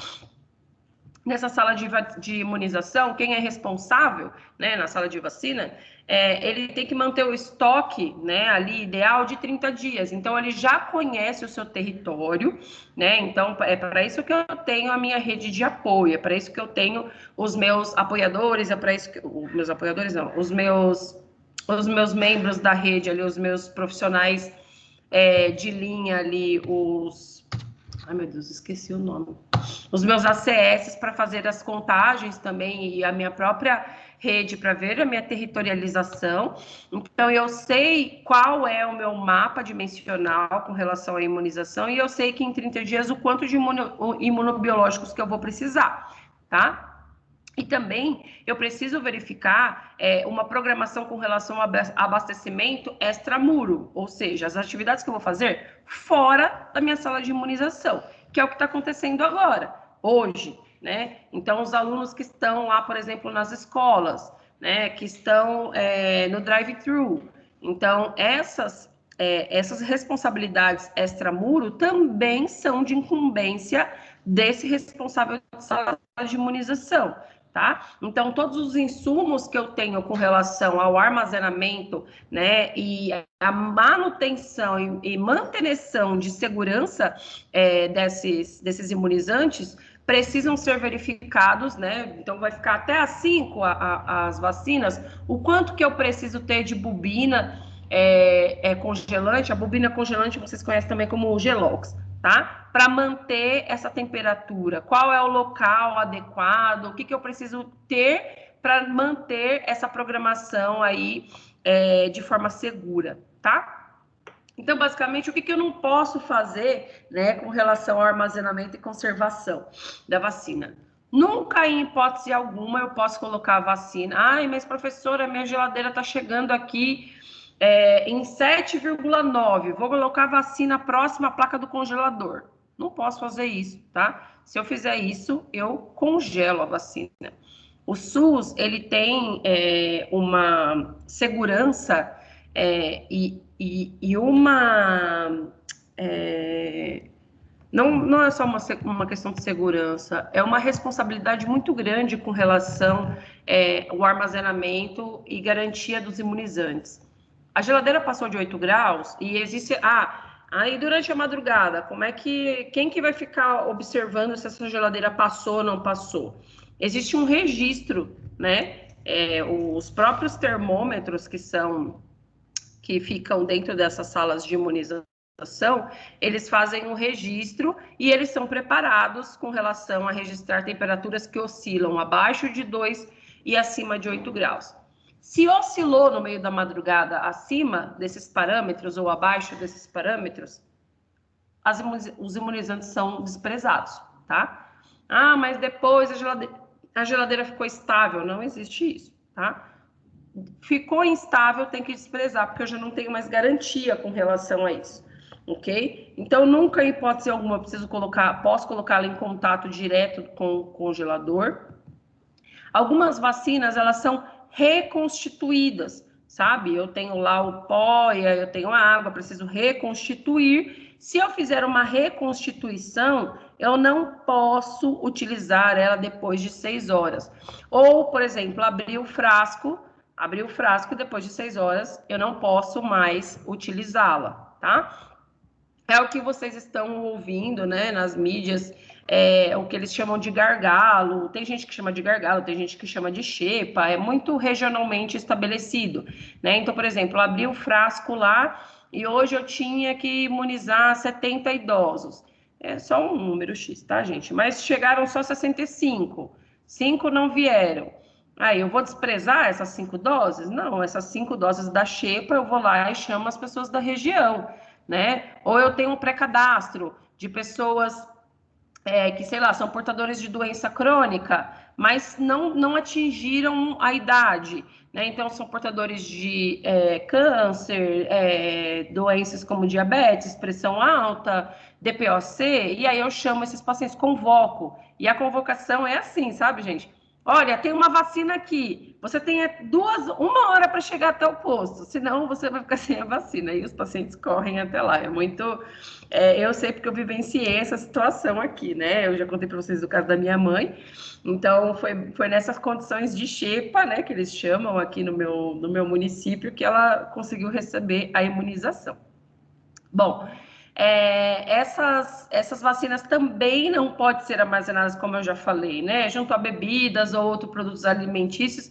S1: Nessa sala de imunização, quem é responsável, né, na sala de vacina, ele tem que manter o estoque, né, ali ideal de 30 dias. Então, ele já conhece o seu território, né? Então, é para isso que eu tenho a minha rede de apoio, é para isso que eu tenho os meus apoiadores, é para isso que... Meus apoiadores não, os meus membros da rede ali, os meus profissionais de linha ali, ai, meu Deus, esqueci o nome. Os meus ACS para fazer as contagens também e a minha própria rede para ver a minha territorialização. Então, eu sei qual é o meu mapa dimensional com relação à imunização e eu sei que em 30 dias o quanto de imunobiológicos que eu vou precisar, tá? E também eu preciso verificar uma programação com relação ao abastecimento extramuro, ou seja, as atividades que eu vou fazer fora da minha sala de imunização, que é o que está acontecendo agora, hoje, né? Então, os alunos que estão lá, por exemplo, nas escolas, né, que estão no drive-thru. Então, essas responsabilidades extramuro também são de incumbência desse responsável da sala de imunização. Tá? Então, todos os insumos que eu tenho com relação ao armazenamento, né, e a manutenção e manutenção de segurança desses imunizantes precisam ser verificados, né? Então, vai ficar até às 5 as vacinas, o quanto que eu preciso ter de bobina congelante. A bobina congelante vocês conhecem também como o Gelox, tá? Para manter essa temperatura, qual é o local adequado, o que eu preciso ter para manter essa programação aí de forma segura, tá? Então, basicamente, o que eu não posso fazer, né, com relação ao armazenamento e conservação da vacina? Nunca, em hipótese alguma, eu posso colocar a vacina. Ai, mas professora, minha geladeira está chegando aqui em 7,9, vou colocar a vacina próxima à placa do congelador. Não posso fazer isso, tá? Se eu fizer isso, eu congelo a vacina. O SUS, ele tem uma segurança e uma... Não é só uma questão de segurança, é uma responsabilidade muito grande com relação ao armazenamento e garantia dos imunizantes. A geladeira passou de 8 graus e existe... aí durante a madrugada, quem que vai ficar observando se essa geladeira passou ou não passou? Existe um registro, né? Os próprios termômetros que ficam dentro dessas salas de imunização, eles fazem um registro e eles são preparados com relação a registrar temperaturas que oscilam abaixo de 2 e acima de 8 graus. Se oscilou no meio da madrugada acima desses parâmetros ou abaixo desses parâmetros, os imunizantes são desprezados, tá? Mas depois a geladeira ficou estável. Não existe isso, tá? Ficou instável, tem que desprezar, porque eu já não tenho mais garantia com relação a isso. Ok? Então, nunca, em hipótese alguma, posso colocá-la em contato direto com o congelador. Algumas vacinas, elas são reconstituídas, sabe? Eu tenho lá o pó, eu tenho a água, preciso reconstituir. Se eu fizer uma reconstituição, eu não posso utilizar ela depois de 6 horas. Ou, por exemplo, abrir o frasco e depois de 6 horas eu não posso mais utilizá-la, tá? É o que vocês estão ouvindo, né, nas mídias, o que eles chamam de gargalo. Tem gente que chama de gargalo, tem gente que chama de xepa, é muito regionalmente estabelecido, né? Então, por exemplo, eu abri o frasco lá e hoje eu tinha que imunizar 70 idosos. É só um número X, tá, gente? Mas chegaram só 65, 5 não vieram. Aí eu vou desprezar essas 5 doses? Não, essas 5 doses da xepa eu vou lá e chamo as pessoas da região, né? Ou eu tenho um pré-cadastro de pessoas que, sei lá, são portadores de doença crônica, mas não atingiram a idade, né? Então, são portadores de câncer, doenças como diabetes, pressão alta, DPOC, e aí eu chamo esses pacientes, convoco. E a convocação é assim, sabe, gente? Olha, tem uma vacina aqui, você tem 1 hora para chegar até o posto, senão você vai ficar sem a vacina, e os pacientes correm até lá. É muito... eu sei porque eu vivenciei essa situação aqui, né? Eu já contei para vocês do caso da minha mãe, então foi nessas condições de xepa, né, que eles chamam aqui no meu município, que ela conseguiu receber a imunização. Bom... essas vacinas também não podem ser armazenadas, como eu já falei, né? Junto a bebidas ou outros produtos alimentícios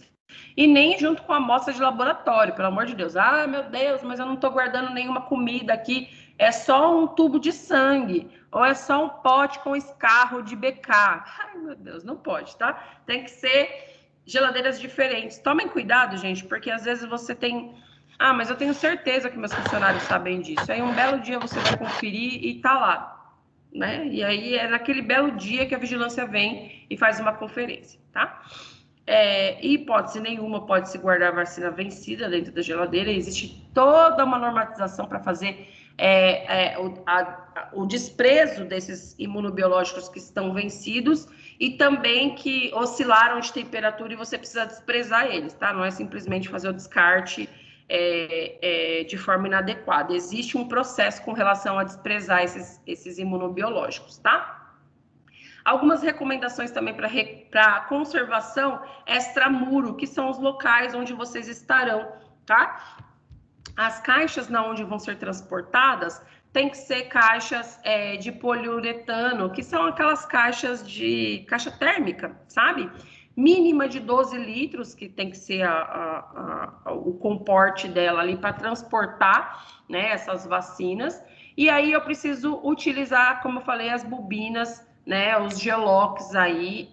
S1: e nem junto com amostra de laboratório, pelo amor de Deus. Meu Deus, mas eu não estou guardando nenhuma comida aqui, é só um tubo de sangue ou é só um pote com escarro de BK. Ai, meu Deus, não pode, tá? Tem que ser geladeiras diferentes. Tomem cuidado, gente, porque às vezes você tem... mas eu tenho certeza que meus funcionários sabem disso. Aí um belo dia você vai conferir e tá lá, né? E aí é naquele belo dia que a vigilância vem e faz uma conferência, tá? Hipótese nenhuma pode-se guardar vacina vencida dentro da geladeira. Existe toda uma normatização para fazer o desprezo desses imunobiológicos que estão vencidos e também que oscilaram de temperatura e você precisa desprezar eles, tá? Não é simplesmente fazer o descarte de forma inadequada. Existe um processo com relação a desprezar esses imunobiológicos, tá? Algumas recomendações também para conservação extramuro, que são os locais onde vocês estarão, tá? As caixas onde vão ser transportadas tem que ser caixas de poliuretano, que são aquelas caixas de caixa térmica, sabe? Mínima de 12 litros, que tem que ser o comporte dela ali para transportar, né, essas vacinas. E aí eu preciso utilizar, como eu falei, as bobinas, né, os gelox aí,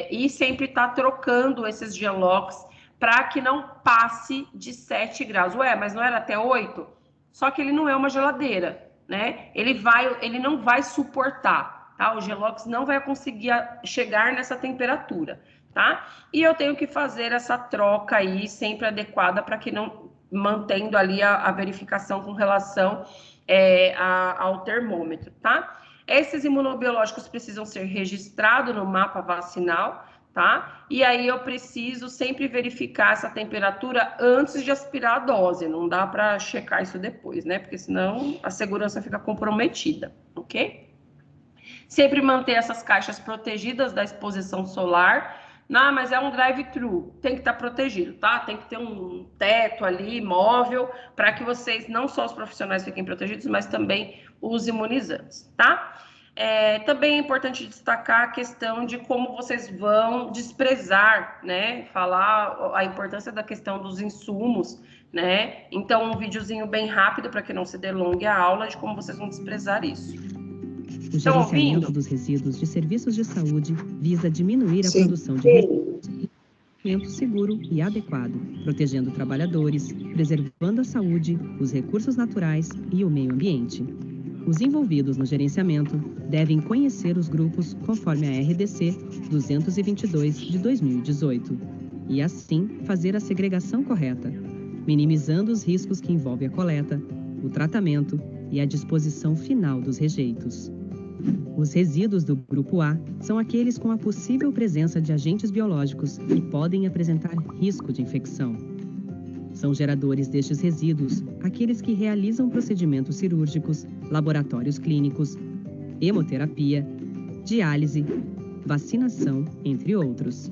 S1: e sempre tá trocando esses gelox para que não passe de 7 graus. Mas não era até 8? Só que ele não é uma geladeira, né? Ele não vai suportar, tá? O gelox não vai conseguir chegar nessa temperatura, tá? E eu tenho que fazer essa troca aí sempre adequada para que não mantendo ali a verificação com relação ao termômetro, tá? Esses imunobiológicos precisam ser registrados no mapa vacinal, tá? E aí eu preciso sempre verificar essa temperatura antes de aspirar a dose, não dá para checar isso depois, né? Porque senão a segurança fica comprometida, ok? Sempre manter essas caixas protegidas da exposição solar. Não, mas é um drive-thru, tem que estar protegido, tá? Tem que ter um teto ali, móvel, para que vocês, não só os profissionais fiquem protegidos, mas também os imunizantes, tá? Também é importante destacar a questão de como vocês vão desprezar, né? Falar a importância da questão dos insumos, né? Então, um videozinho bem rápido para que não se delongue a aula de como vocês vão desprezar isso.
S6: O gerenciamento dos resíduos de serviços de saúde visa diminuir a produção de resíduos seguro e adequado, protegendo trabalhadores, preservando a saúde, os recursos naturais e o meio ambiente. Os envolvidos no gerenciamento devem conhecer os grupos conforme a RDC 222 de 2018 e, assim, fazer a segregação correta, minimizando os riscos que envolvem a coleta, o tratamento e a disposição final dos rejeitos. Os resíduos do grupo A são aqueles com a possível presença de agentes biológicos que podem apresentar risco de infecção. São geradores destes resíduos aqueles que realizam procedimentos cirúrgicos, laboratórios clínicos, hemoterapia, diálise, vacinação, entre outros.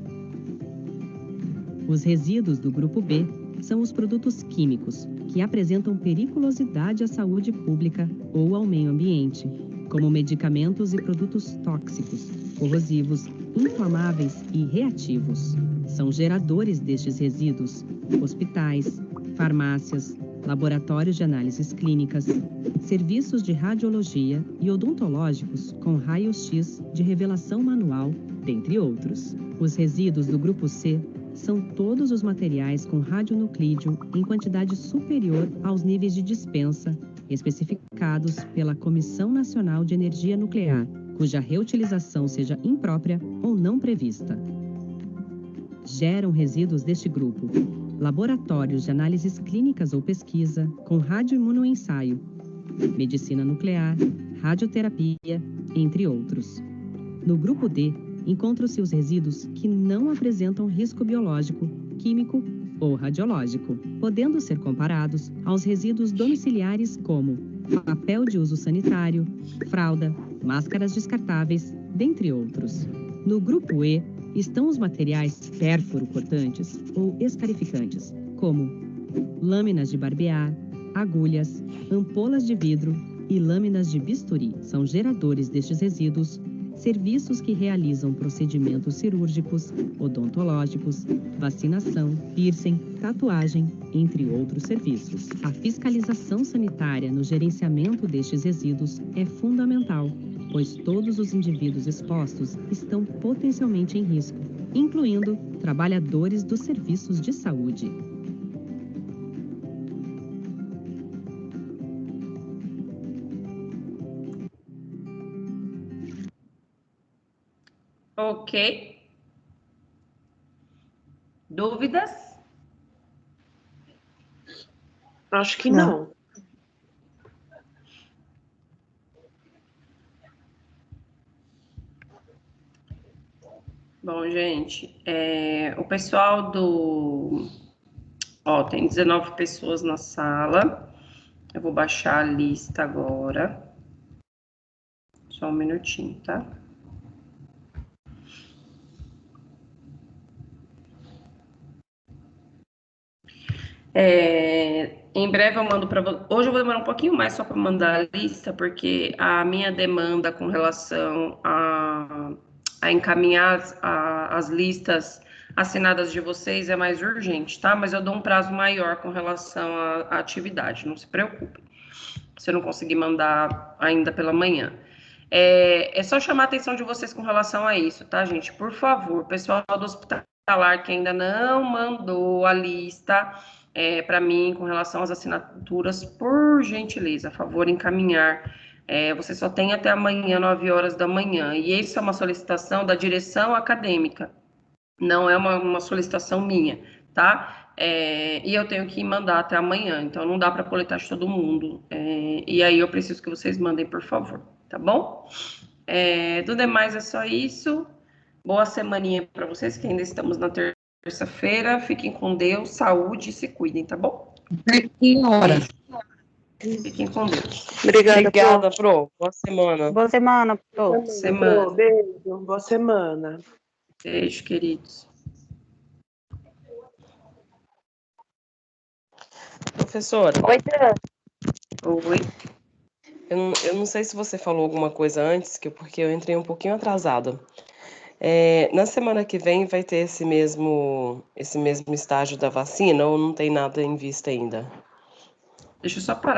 S6: Os resíduos do grupo B são os produtos químicos que apresentam periculosidade à saúde pública ou ao meio ambiente, como medicamentos e produtos tóxicos, corrosivos, inflamáveis e reativos. São geradores destes resíduos hospitais, farmácias, laboratórios de análises clínicas, serviços de radiologia e odontológicos com raio-x de revelação manual, dentre outros. Os resíduos do grupo C são todos os materiais com radionuclídeo em quantidade superior aos níveis de dispensa especificados pela Comissão Nacional de Energia Nuclear, cuja reutilização seja imprópria ou não prevista. Geram resíduos deste grupo laboratórios de análises clínicas ou pesquisa com radioimunoensaio, medicina nuclear, radioterapia, entre outros. No grupo D, encontram-se os resíduos que não apresentam risco biológico, químico ou radiológico, podendo ser comparados aos resíduos domiciliares como papel de uso sanitário, fralda, máscaras descartáveis, dentre outros. No grupo E, estão os materiais pérfuro-cortantes ou escarificantes, como lâminas de barbear, agulhas, ampolas de vidro e lâminas de bisturi. São geradores destes resíduos serviços que realizam procedimentos cirúrgicos, odontológicos, vacinação, piercing, tatuagem, entre outros serviços. A fiscalização sanitária no gerenciamento destes resíduos é fundamental, pois todos os indivíduos expostos estão potencialmente em risco, incluindo trabalhadores dos serviços de saúde.
S1: Ok. Dúvidas?
S4: Acho que não.
S1: Bom, gente, o pessoal do... Ó, tem 19 pessoas na sala. Eu vou baixar a lista agora. Só um minutinho, tá? Em breve eu mando para vocês. Hoje eu vou demorar um pouquinho mais só para mandar a lista, porque a minha demanda com relação a encaminhar as listas assinadas de vocês é mais urgente, tá? Mas eu dou um prazo maior com relação à atividade, não se preocupem. Se eu não conseguir mandar ainda pela manhã. É só chamar a atenção de vocês com relação a isso, tá, gente? Por favor, pessoal do hospitalar que ainda não mandou a lista para mim com relação às assinaturas, por gentileza, a favor, encaminhar. Você só tem até amanhã, 9 horas da manhã. E isso é uma solicitação da direção acadêmica, não é uma solicitação minha, tá? E eu tenho que mandar até amanhã, então não dá para coletar de todo mundo. E aí eu preciso que vocês mandem, por favor, tá bom? Do demais é só isso. Boa semaninha para vocês, que ainda estamos na terça-feira. Fiquem com Deus, saúde e se cuidem, tá bom?
S4: Que horas?
S1: Fiquem com Deus.
S4: Obrigada, Pro. Boa semana.
S7: Boa semana, Pro.
S1: Semana.
S4: Beijo. Boa semana.
S1: Beijo, queridos.
S8: Professora.
S7: Oi, Dan.
S1: Oi.
S8: Eu não sei se você falou alguma coisa antes, porque eu entrei um pouquinho atrasada. Na semana que vem vai ter esse mesmo estágio da vacina ou não tem nada em vista ainda?
S1: Deixa eu só parar